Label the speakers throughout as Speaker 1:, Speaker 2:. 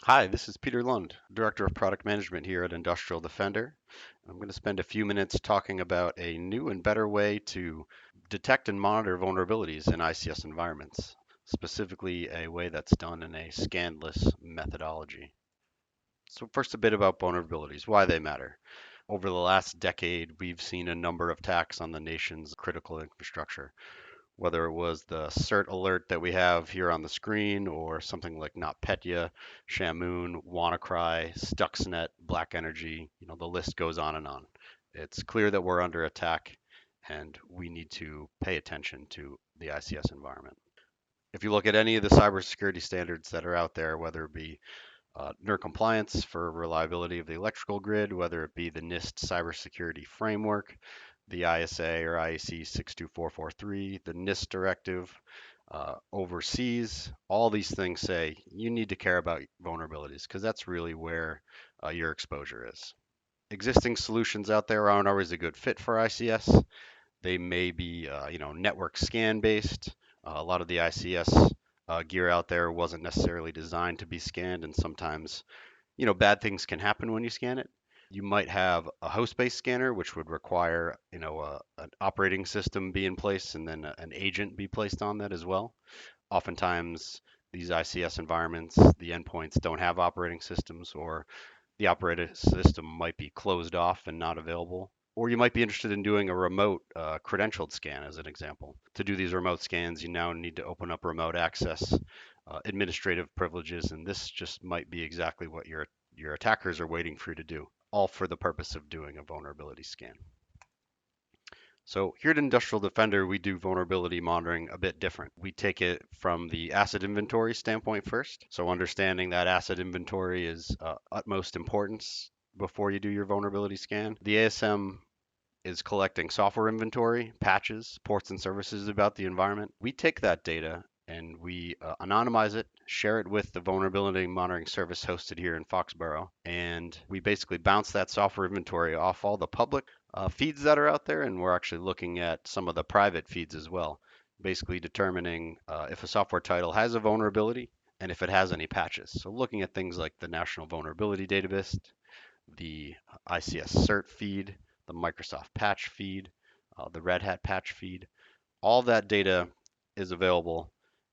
Speaker 1: Hi, this is Peter Lund, Director of Product Management here at Industrial Defender. I'm going to spend a few minutes talking about a new and better way to detect and monitor vulnerabilities in ICS environments, specifically a way that's done in a scanless methodology. So first, a bit about vulnerabilities, why they matter. Over the last decade, we've seen a number of attacks on the nation's critical infrastructure, whether it was the CERT alert that we have here on the screen or something like NotPetya, Shamoon, WannaCry, Stuxnet, Black Energy, the list goes on and on. It's clear that we're under attack and we need to pay attention to the ICS environment. If you look at any of the cybersecurity standards that are out there, whether it be NER compliance for reliability of the electrical grid, whether it be the NIST cybersecurity framework, the ISA or IEC 62443, the NIST directive, overseas, all these things say you need to care about vulnerabilities because that's really where your exposure is. Existing solutions out there aren't always a good fit for ICS. They may be, network scan based. A lot of the ICS gear out there wasn't necessarily designed to be scanned, and sometimes, bad things can happen when you scan it. You might have a host-based scanner, which would require, an operating system be in place and then an agent be placed on that as well. Oftentimes, these ICS environments, the endpoints don't have operating systems, or the operating system might be closed off and not available. Or you might be interested in doing a remote credentialed scan, as an example. To do these remote scans, you now need to open up remote access, administrative privileges, and this just might be exactly what your attackers are waiting for you to do, all for the purpose of doing a vulnerability scan. So here at Industrial Defender, we do vulnerability monitoring a bit different. We take it from the asset inventory standpoint first. So understanding that asset inventory is utmost importance before you do your vulnerability scan. The ASM is collecting software inventory, patches, ports, and services about the environment. We take that data and we anonymize it, share it with the vulnerability monitoring service hosted here in Foxborough, and we basically bounce that software inventory off all the public feeds that are out there, and we're actually looking at some of the private feeds as well, basically determining if a software title has a vulnerability and if it has any patches. So looking at things like the National Vulnerability Database, the ICS CERT feed, the Microsoft patch feed, the Red Hat patch feed. All that data is available,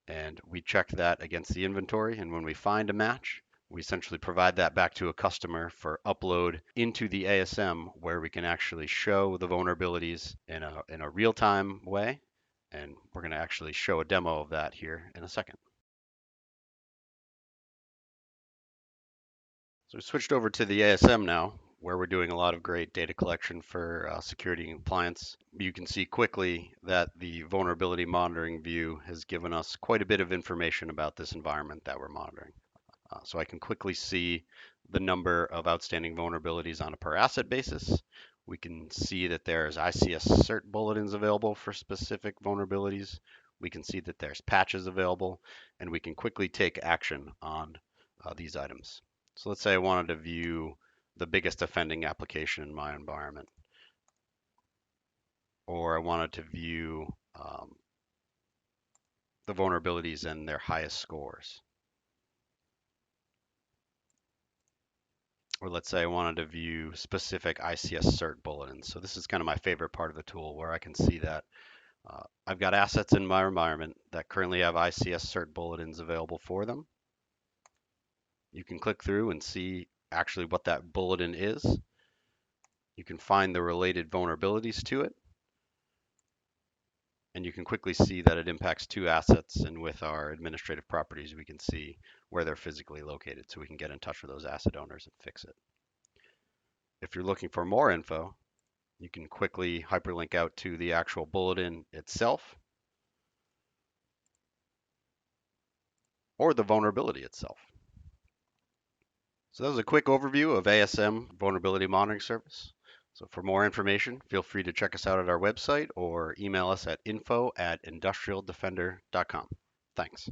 Speaker 1: and we check that against the inventory. And when we find a match, we essentially provide that back to a customer for upload into the ASM, where we can actually show the vulnerabilities in a real-time way. And we're going to actually show a demo of that here in a second. So we switched over to the ASM now, where we're doing a lot of great data collection for security and compliance. You can see quickly that the vulnerability monitoring view has given us quite a bit of information about this environment that we're monitoring. So I can quickly see the number of outstanding vulnerabilities on a per asset basis. We can see that there's ICS CERT bulletins available for specific vulnerabilities. We can see that there's patches available, and we can quickly take action on these items. So let's say I wanted to view the biggest offending application in my environment, or I wanted to view the vulnerabilities and their highest scores. Or let's say I wanted to view specific ICS CERT bulletins. So this is kind of my favorite part of the tool, where I can see that I've got assets in my environment that currently have ICS CERT bulletins available for them. You can click through and see actually what that bulletin is. You can find the related vulnerabilities to it, and you can quickly see that it impacts two assets, and with our administrative properties we can see where they're physically located, so we can get in touch with those asset owners and fix it. If you're looking for more info, you can quickly hyperlink out to the actual bulletin itself or the vulnerability itself. So that was a quick overview of ASM Vulnerability Monitoring Service. So for more information, feel free to check us out at our website or email us at info@industrialdefender.com. Thanks.